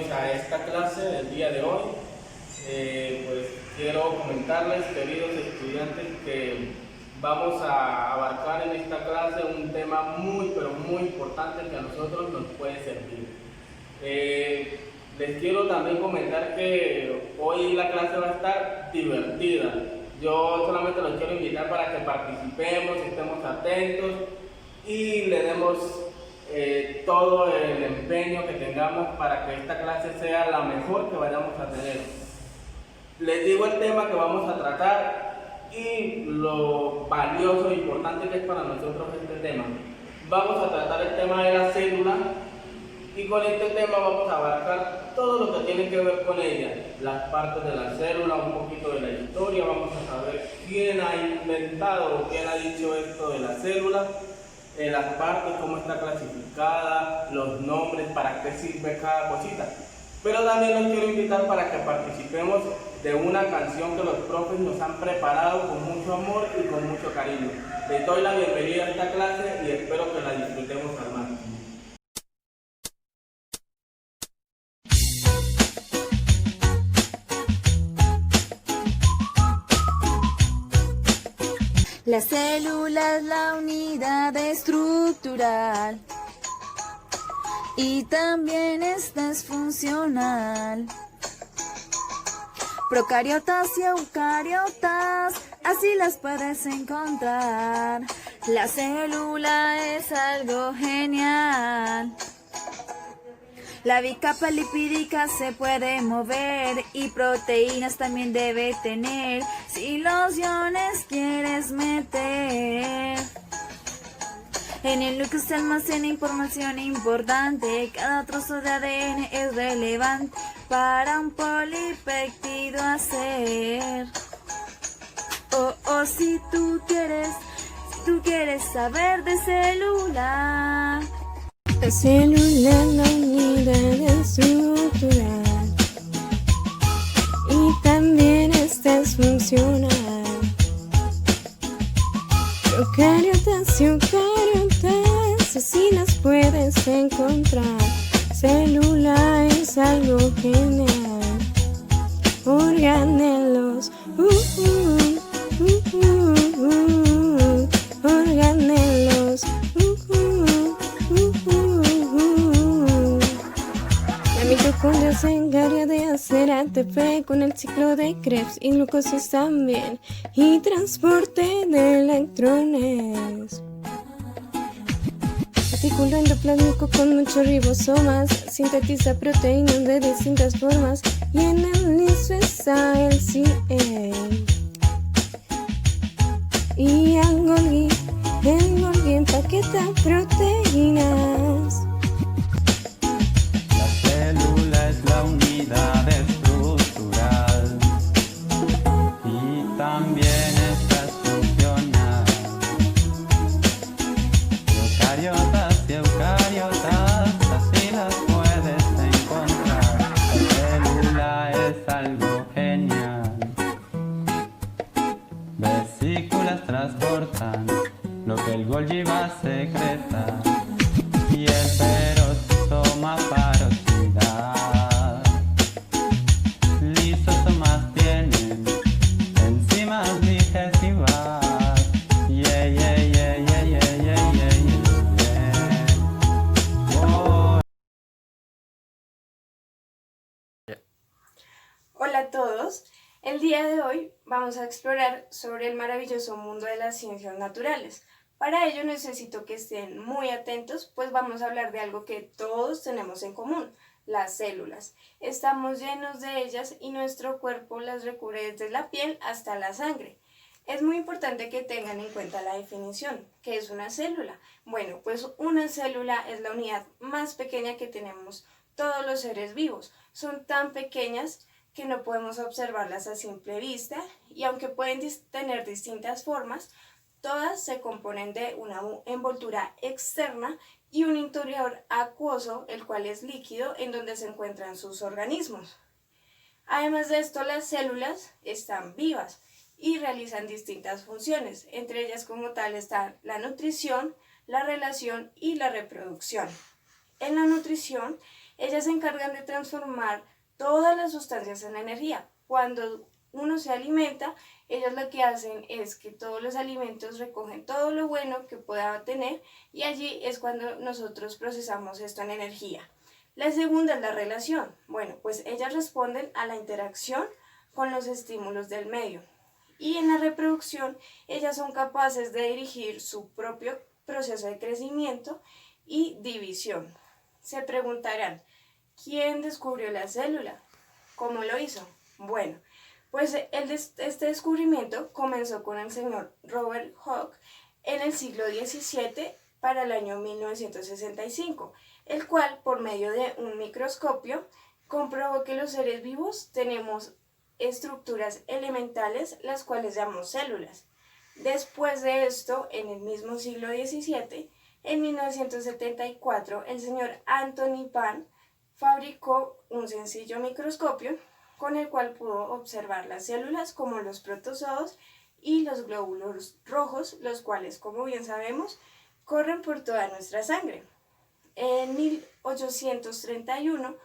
bienvenidos a esta clase del día de hoy. Pues quiero comentarles, queridos estudiantes, que vamos a abarcar en esta clase un tema muy, pero muy importante que a nosotros nos puede servir. Les quiero también comentar que hoy la clase va a estar divertida. Yo solamente los quiero invitar para que participemos, estemos atentos y le demos todo el empeño que tengamos para que esta clase sea la mejor que vayamos a tener. Les digo el tema que vamos a tratar y lo valioso e importante que es para nosotros este tema. Vamos a tratar el tema de la célula y con este tema vamos a abarcar todo lo que tiene que ver con ella, las partes de la célula, un poquito de la historia, vamos a saber quién ha inventado o quién ha dicho esto de la célula, las partes, cómo está clasificada, los nombres, para qué sirve cada cosita. Pero también los quiero invitar para que participemos de una canción que los profes nos han preparado con mucho amor y con mucho cariño. Les doy la bienvenida a esta clase y espero que la disfrutemos al máximo. La célula es la unidad estructural y también es funcional. Procariotas y eucariotas, así las puedes encontrar. La célula es algo genial. La bicapa lipídica se puede mover y proteínas también debe tener si los iones quieres meter. En el núcleo se almacena información importante, cada trozo de ADN es relevante para un polipéptido hacer. Si tú quieres saber de célula. La célula es la unidad estructural y también es funcional. Procariotas y eucariotas, así las puedes encontrar. Célula es algo genial. Organelos, organelos. La mitocondria se encarga de hacer ATP con el ciclo de Krebs y glucosis también, y transporte de electrones. Retículo endoplásmico con muchos ribosomas sintetiza proteínas de distintas formas y en el liso está el CA. Y el Golgi empaqueta proteínas. La célula es la unidad estructural y también es funcional. Procariotas y eucariotas, así las puedes encontrar. La célula es algo genial. Vesículas transportan lo que el Golgi va a secretar y el perosoma parosidad. Lisosomas tienen enzimas digestivas. Yeah, yeah, yeah, yeah, yeah, yeah, yeah, yeah. Oh. Hola a todos, el día de hoy vamos a explorar sobre el maravilloso mundo de las ciencias naturales. Para ello necesito que estén muy atentos, pues vamos a hablar de algo que todos tenemos en común, las células. Estamos llenos de ellas y nuestro cuerpo las recubre desde la piel hasta la sangre. Es muy importante que tengan en cuenta la definición. ¿Qué es una célula? Bueno, pues una célula es la unidad más pequeña que tenemos todos los seres vivos. Son tan pequeñas que no podemos observarlas a simple vista y aunque pueden tener distintas formas, todas se componen de una envoltura externa y un interior acuoso, el cual es líquido, en donde se encuentran sus organismos. Además de esto, las células están vivas y realizan distintas funciones, entre ellas como tal están la nutrición, la relación y la reproducción. En la nutrición Ellas se encargan de transformar todas las sustancias en energía. Cuando uno se alimenta, ellos lo que hacen es que todos los alimentos recogen todo lo bueno que pueda tener y allí es cuando nosotros procesamos esto en energía. La segunda es la relación. Bueno, pues ellas responden a la interacción con los estímulos del medio. Y en la reproducción, ellas son capaces de dirigir su propio proceso de crecimiento y división. Se preguntarán, ¿quién descubrió la célula? ¿Cómo lo hizo? Bueno, pues este descubrimiento comenzó con el señor Robert Hooke en el siglo XVII para el año 1965, el cual por medio de un microscopio comprobó que los seres vivos tenemos estructuras elementales, las cuales llamamos células. Después de esto, en el mismo siglo XVII, en 1974, el señor Anthony Pan fabricó un sencillo microscopio con el cual pudo observar las células como los protozoos y los glóbulos rojos, los cuales, como bien sabemos, corren por toda nuestra sangre. En 1831,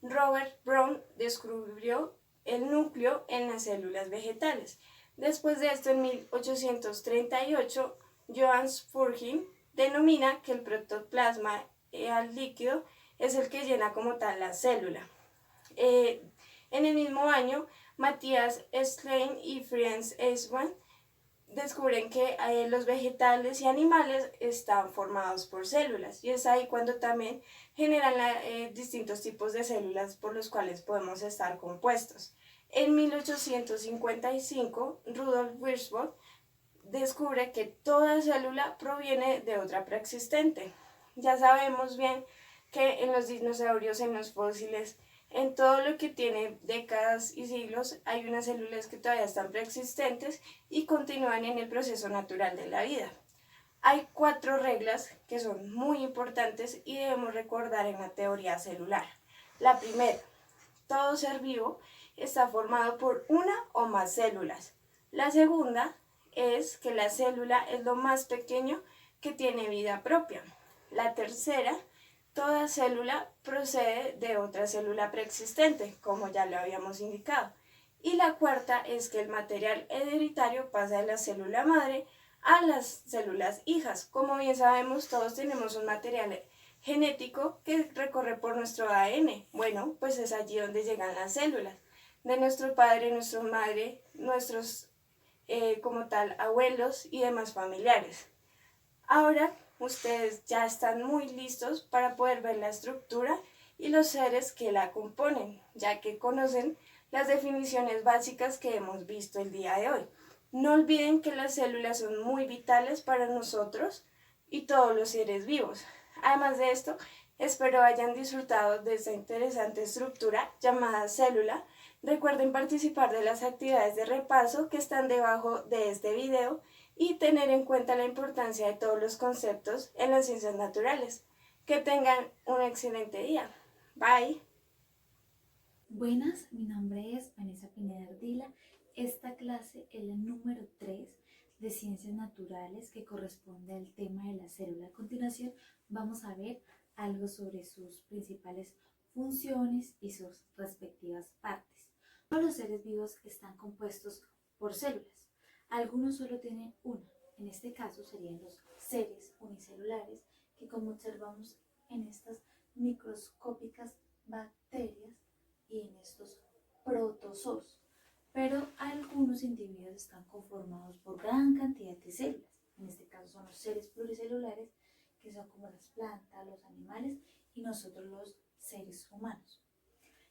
Robert Brown descubrió el núcleo en las células vegetales. Después de esto, en 1838, Johann Spurgeon denomina que el protoplasma al líquido es el que llena como tal la célula. En el mismo año, Matthias Schlein y Franz Eismann descubren que los vegetales y animales están formados por células y es ahí cuando también generan distintos tipos de células por los cuales podemos estar compuestos. En 1855, Rudolf Virchow descubre que toda célula proviene de otra preexistente. Ya sabemos bien que en los dinosaurios, en los fósiles, en todo lo que tiene décadas y siglos, hay unas células que todavía están preexistentes y continúan en el proceso natural de la vida. Hay 4 reglas que son muy importantes y debemos recordar en la teoría celular. La primera, todo ser vivo está formado por una o más células. La segunda es que la célula es lo más pequeño que tiene vida propia. La tercera, toda célula procede de otra célula preexistente, como ya lo habíamos indicado. Y la cuarta es que el material hereditario pasa de la célula madre a las células hijas. Como bien sabemos, todos tenemos un material genético que recorre por nuestro ADN. Bueno, pues es allí donde llegan las células de nuestro padre, nuestra madre, nuestros como tal abuelos y demás familiares. Ahora ustedes ya están muy listos para poder ver la estructura y los seres que la componen, ya que conocen las definiciones básicas que hemos visto el día de hoy. No olviden que las células son muy vitales para nosotros y todos los seres vivos. Además de esto, espero hayan disfrutado de esta interesante estructura llamada célula. Recuerden participar de las actividades de repaso que están debajo de este video y tener en cuenta la importancia de todos los conceptos en las ciencias naturales. Que tengan un excelente día. Bye. Buenas, mi nombre es Vanessa Pineda Ardila. Esta clase es la número 3 de Ciencias Naturales que corresponde al tema de la célula. A continuación vamos a ver algo sobre sus principales funciones y sus respectivas partes. Todos los seres vivos están compuestos por células. Algunos solo tienen una. En este caso serían los seres unicelulares que, como observamos en estas microscópicas bacterias y en estos protozoos. Pero algunos individuos están conformados por gran cantidad de células. En este caso son los seres pluricelulares, que son como las plantas, los animales y nosotros los seres humanos.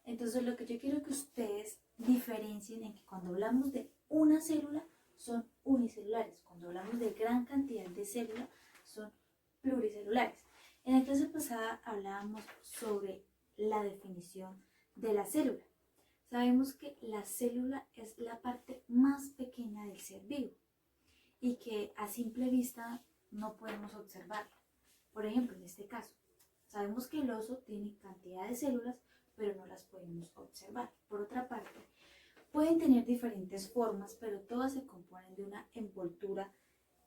Entonces lo que yo quiero que ustedes diferencien es que cuando hablamos de una célula son unicelulares, cuando hablamos de gran cantidad de células son pluricelulares. En la clase pasada hablábamos sobre la definición de la célula. Sabemos que la célula es la parte más pequeña del ser vivo y que a simple vista no podemos observarla. Por ejemplo, en este caso, sabemos que el oso tiene cantidad de células, pero no las podemos observar. Por otra parte, pueden tener diferentes formas, pero todas se componen de una envoltura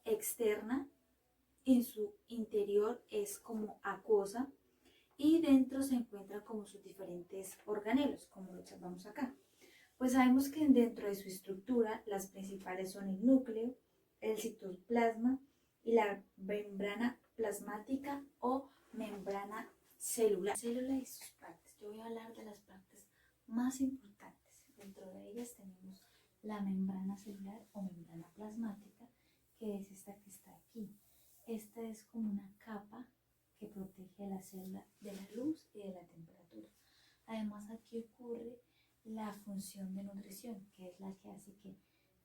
externa. En su interior es como acuosa y dentro se encuentran como sus diferentes organelos, como lo observamos acá. Pues sabemos que dentro de su estructura las principales son el núcleo, el citoplasma y la membrana plasmática o membrana celular. Célula y sus partes. Yo voy a hablar de las partes más importantes. Dentro de ellas tenemos la membrana celular o membrana plasmática, que es esta que está aquí. Esta es como una capa que protege a la célula de la luz y de la temperatura. Además, aquí ocurre la función de nutrición, que es la que hace que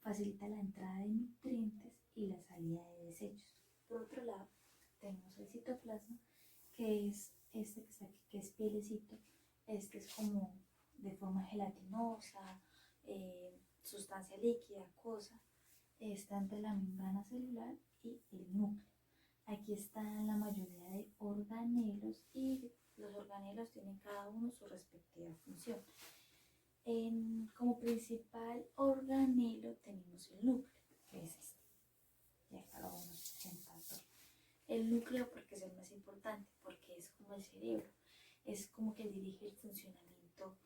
facilita la entrada de nutrientes y la salida de desechos. Por otro lado, tenemos el citoplasma, que es este que está aquí, que es pielecito. Este es como de forma gelatinosa, sustancia líquida, acuosa. Está entre la membrana celular y el núcleo. Aquí están la mayoría de organelos y los organelos tienen cada uno su respectiva función. Como principal organelo tenemos el núcleo, que es este. Y acá lo vamos a presentar. El núcleo porque es el más importante, porque es como el cerebro, es como que dirige el funcionamiento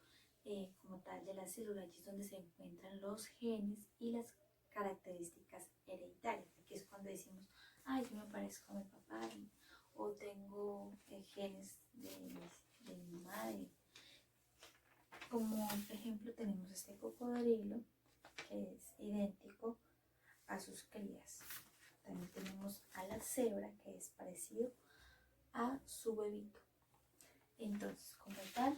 como tal de la célula. Allí es donde se encuentran los genes y las características hereditarias. Aquí es cuando decimos, ay, yo me parezco a mi papá, o tengo genes de mi madre. Como ejemplo tenemos este cocodrilo, que es idéntico a sus crías. También tenemos a la cebra, que es parecido a su bebito. Entonces, como tal,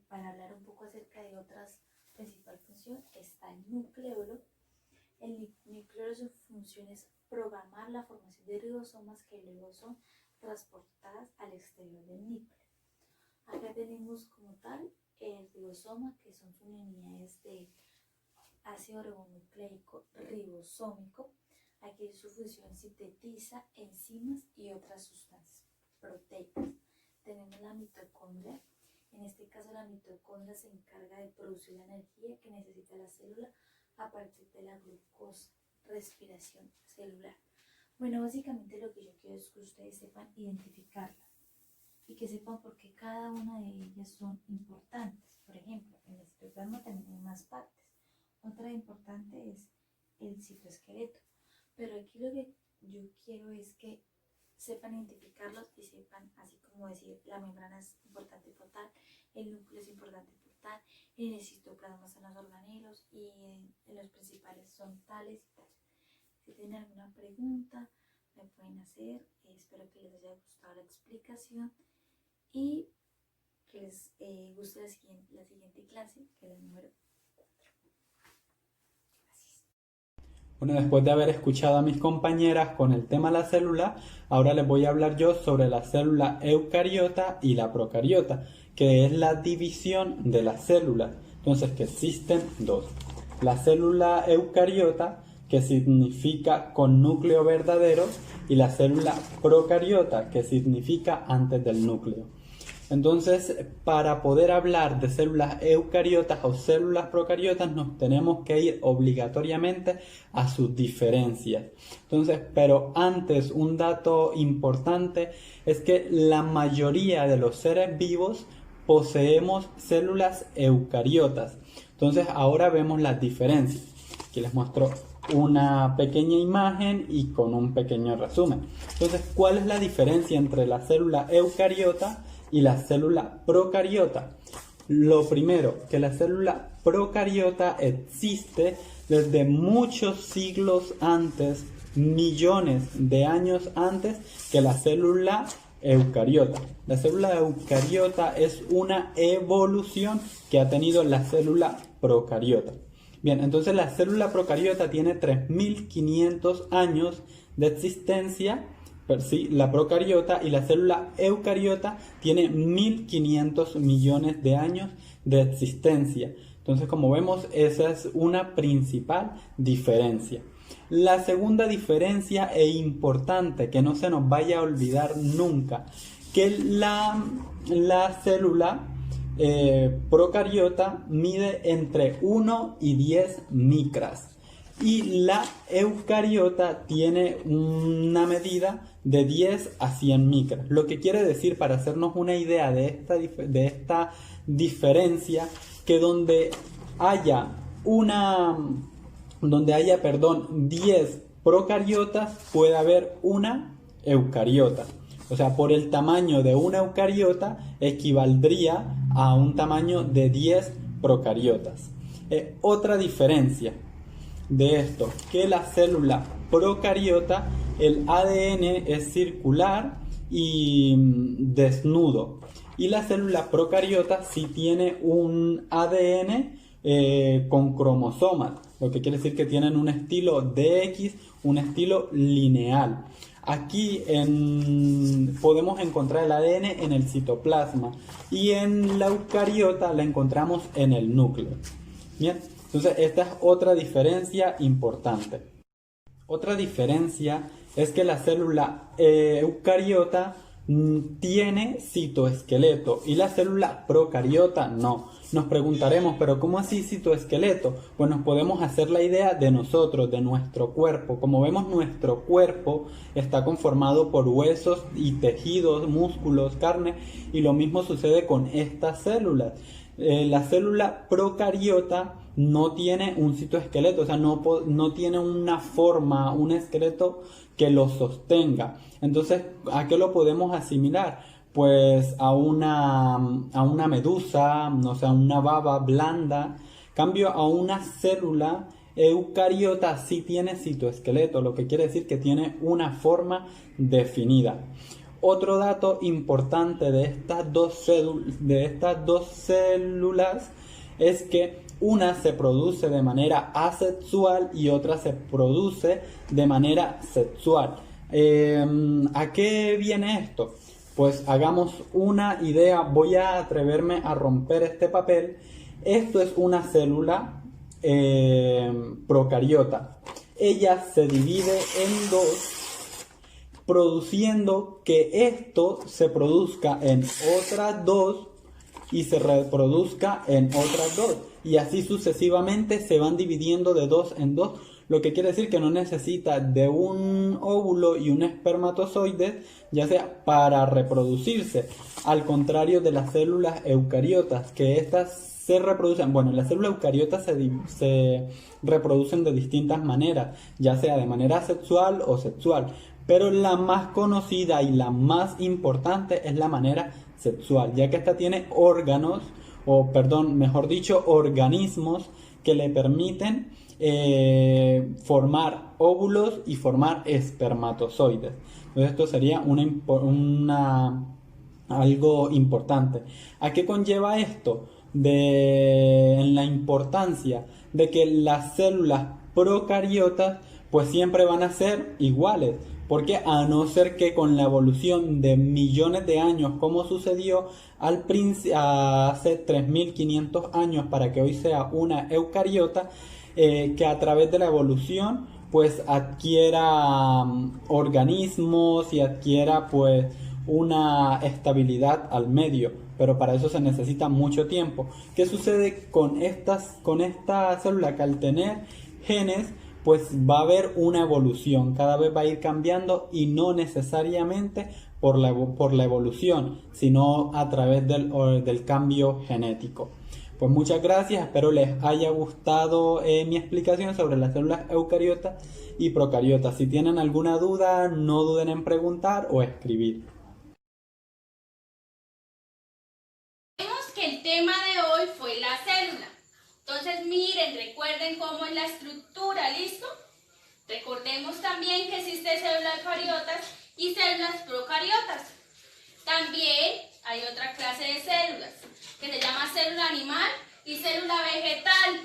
para hablar un poco acerca de otras principal función, está el nucleolo. El nucleolo, su función es programar la formación de ribosomas que luego son transportadas al exterior del núcleo. Acá tenemos como tal el ribosoma, que son sus unidades de ácido ribonucleico ribosómico. Aquí su función sintetiza enzimas y otras sustancias proteicas. Tenemos la mitocondria. En este caso la mitocondria se encarga de producir la energía que necesita la célula a partir de la glucosa, respiración celular. Bueno, básicamente lo que yo quiero es que ustedes sepan identificarlas y que sepan por qué cada una de ellas son importantes. Por ejemplo, en el citoplasma también hay más partes. Otra importante es el citoesqueleto. Pero aquí lo que yo quiero es que sepan identificarlos y sepan, así como decir, la membrana es importante por tal, el núcleo es importante por tal, en el citoplasma están los organelos y en los principales son tales y tales. Si tienen alguna pregunta, me pueden hacer. Espero que les haya gustado la explicación y que les guste la siguiente clase, que es la número 4. Gracias. Bueno, después de haber escuchado a mis compañeras con el tema de la célula, ahora les voy a hablar yo sobre la célula eucariota y la procariota, que es la división de las células. Entonces, que existen dos. La célula eucariota, que significa con núcleo verdadero, y la célula procariota, que significa antes del núcleo. Entonces, para poder hablar de células eucariotas o células procariotas, nos tenemos que ir obligatoriamente a sus diferencias. Entonces, pero antes, un dato importante es que la mayoría de los seres vivos poseemos células eucariotas. Entonces, ahora vemos las diferencias. Aquí les muestro una pequeña imagen y con un pequeño resumen. Entonces, ¿cuál es la diferencia entre la célula eucariota y la célula procariota? Lo primero, que la célula procariota existe desde muchos siglos antes, millones de años antes que la célula eucariota. La célula eucariota es una evolución que ha tenido la célula procariota. Bien, entonces la célula procariota tiene 3.500 años de existencia, sí, la procariota, y la célula eucariota tiene 1.500 millones de años de existencia. Entonces, como vemos, esa es una principal diferencia. La segunda diferencia e importante, que no se nos vaya a olvidar nunca, que la célula procariota mide entre 1 y 10 micras. y la eucariota tiene una medida de 10 a 100 micras. Lo que quiere decir, para hacernos una idea de esta diferencia, que donde haya 10 procariotas puede haber una eucariota. O sea, por el tamaño de una eucariota equivaldría a un tamaño de 10 procariotas. Otra diferencia de esto, que la célula procariota, el ADN es circular y desnudo, y la célula procariota sí tiene un ADN con cromosomas, lo que quiere decir que tienen un estilo DX, un estilo lineal. Aquí podemos encontrar el ADN en el citoplasma y en la eucariota la encontramos en el núcleo. Bien, entonces esta es otra diferencia importante. Otra diferencia es que la célula eucariota tiene citoesqueleto y la célula procariota no. Nos preguntaremos, pero ¿cómo así citoesqueleto? Pues nos podemos hacer la idea de nosotros, de nuestro cuerpo. Como vemos, nuestro cuerpo está conformado por huesos y tejidos, músculos, carne, y lo mismo sucede con estas células. La célula procariota no tiene un citoesqueleto, o sea, no tiene una forma, un esqueleto que lo sostenga. Entonces, ¿a qué lo podemos asimilar? Pues a una medusa, o sea, una baba blanda. Cambio, a una célula eucariota sí tiene citoesqueleto, lo que quiere decir que tiene una forma definida. Otro dato importante de estas dos células es que una se produce de manera asexual y otra se produce de manera sexual. ¿A qué viene esto? Pues hagamos una idea. Voy a atreverme a romper este papel. Esto es una célula procariota. Ella se divide en dos, produciendo que esto se produzca en otras dos y se reproduzca en otras dos, y así sucesivamente se van dividiendo de dos en dos, lo que quiere decir que no necesita de un óvulo y un espermatozoide, ya sea para reproducirse, al contrario de las células eucariotas, que estas se reproducen. Bueno, las células eucariotas se reproducen de distintas maneras, ya sea de manera sexual o sexual, pero la más conocida y la más importante es la manera sexual, ya que esta tiene organismos que le permiten formar óvulos y formar espermatozoides. Entonces esto sería algo importante. ¿A qué conlleva esto? En la importancia de que las células procariotas pues siempre van a ser iguales, porque a no ser que con la evolución de millones de años, como sucedió hace 3500 años para que hoy sea una eucariota, que a través de la evolución pues adquiera organismos y adquiera pues una estabilidad al medio, pero para eso se necesita mucho tiempo. ¿Qué sucede con esta célula? Que al tener genes pues va a haber una evolución, cada vez va a ir cambiando, y no necesariamente por la evolución, sino a través del cambio genético. Pues muchas gracias, espero les haya gustado mi explicación sobre las células eucariotas y procariotas. Si tienen alguna duda, no duden en preguntar o escribir. Vemos que el tema de hoy fue la célula. Entonces miren, recuerden cómo es la estructura, ¿listo? Recordemos también que existen células eucariotas y células procariotas. También hay otra clase de células que se llama célula animal y célula vegetal,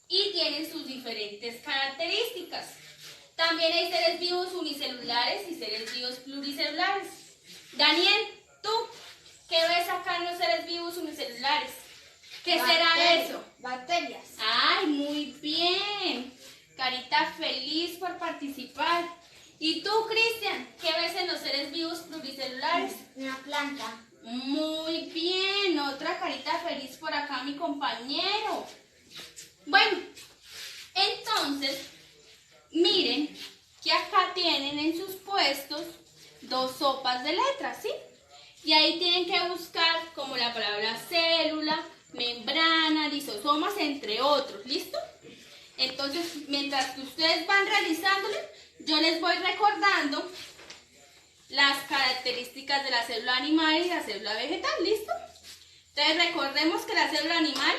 y tienen sus diferentes características. También hay seres vivos unicelulares y seres vivos pluricelulares. Daniel, ¿tú qué ves acá en los seres vivos unicelulares? ¿Qué será eso? Bacterias. ¡Ay, muy bien! Carita feliz por participar. ¿Y tú, Cristian, qué ves en los seres vivos pluricelulares? Una planta. Muy bien, otra carita feliz por acá, mi compañero. Bueno, Entonces, miren que acá tienen en sus puestos 2 sopas de letras, ¿sí? Y ahí tienen que buscar como la palabra célula, membrana, lisosomas, entre otros, ¿listo? Entonces, mientras que ustedes van realizándolo, yo les voy recordando las características de la célula animal y la célula vegetal, ¿listo? Entonces, recordemos que la célula animal,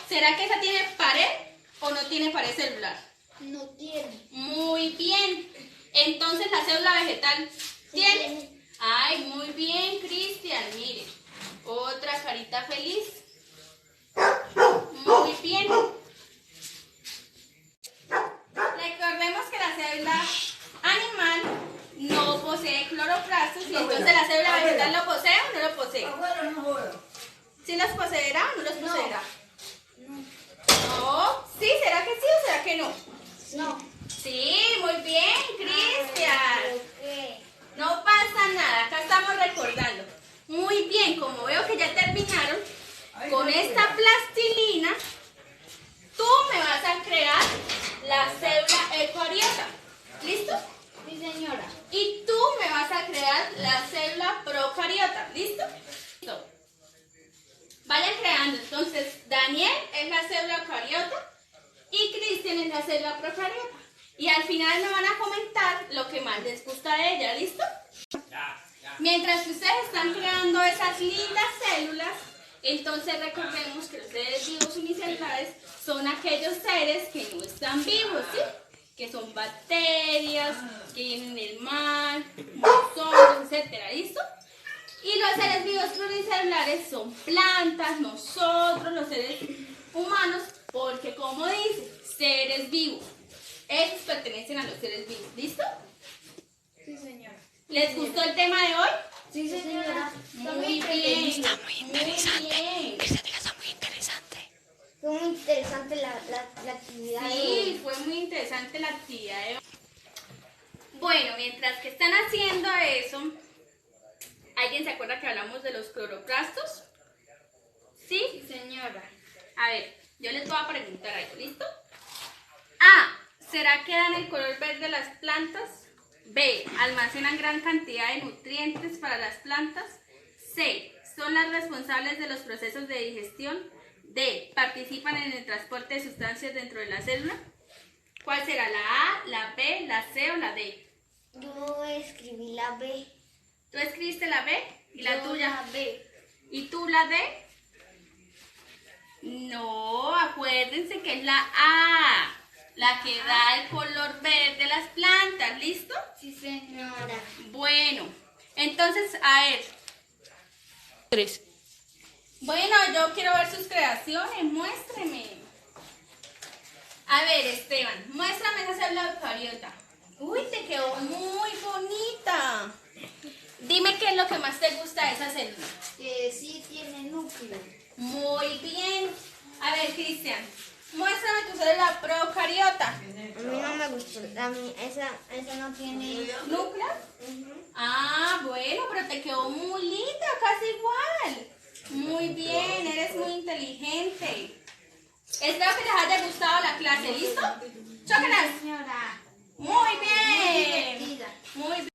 ¿será que esa tiene pared o no tiene pared celular? No tiene. Muy bien. Entonces, la célula vegetal tiene. Ay, muy bien, Cristian, miren. Otra carita feliz. Muy bien. Recordemos que la célula animal no posee cloroplastos y entonces la célula vegetal lo posee o no lo posee. ¿Sí los poseerá o no los poseerá? No. ¿Sí? ¿Será que sí o será que no? No. Sí, muy bien, Cristian. ¿Pero qué? No pasa nada, acá estamos recordando. Muy bien, como veo que ya terminaron, con esta plastilina, tú me vas a crear la célula eucariota. ¿Listo? Sí, señora. Y tú me vas a crear la célula procariota. ¿Listo? Listo. Vayan creando. Entonces, Daniel es la célula eucariota y Cristian es la célula procariota. Y al final me van a comentar lo que más les gusta de ella, ¿listo? Mientras que ustedes están creando esas lindas células, entonces recordemos que los seres vivos unicelulares son aquellos seres que no están vivos, ¿sí? Que son bacterias, que viven en el mar, hongos, etcétera, ¿listo? Y los seres vivos pluricelulares son plantas, nosotros, los seres humanos, porque como dice, seres vivos. Estos pertenecen a los seres vivos. ¿Listo? Sí, señora. ¿Les gustó el tema de hoy? Sí, señora. Muy bien. Está muy interesante. Fue muy interesante la actividad de Sí, hoy. fue muy interesante la actividad de hoy. Bueno, mientras que están haciendo eso, ¿alguien se acuerda que hablamos de los cloroplastos? ¿Sí? Sí, señora. A ver, yo les voy a preguntar algo. ¿Listo? A. ¿Será que dan el color verde a las plantas? B. ¿Almacenan gran cantidad de nutrientes para las plantas? C. ¿Son las responsables de los procesos de digestión? D. ¿Participan en el transporte de sustancias dentro de la célula? ¿Cuál será? ¿La A, la B, la C o la D? Yo escribí la B. ¿Tú escribiste la B? ¿Y la Yo tuya? La B. ¿Y tú la D? No, acuérdense que es la A, la que da el color verde a las plantas, ¿listo? Sí, señora. Bueno, entonces, a ver. 3. Bueno, yo quiero ver sus creaciones, muéstreme. A ver, Esteban, muéstrame esa célula eucariota. Uy, te quedó muy bonita. Dime qué es lo que más te gusta de esa célula. Que sí tiene núcleo. Muy bien. A ver, Cristian, muéstrame tu célula procariota. A mí no me gustó. A mí esa no tiene ¿Núcleo? Ah, bueno, pero te quedó muy linda, casi igual. Muy bien, eres muy inteligente. Espero que les haya gustado la clase, ¿listo? Chócalas. señora. Muy bien. Divertida. Muy bien.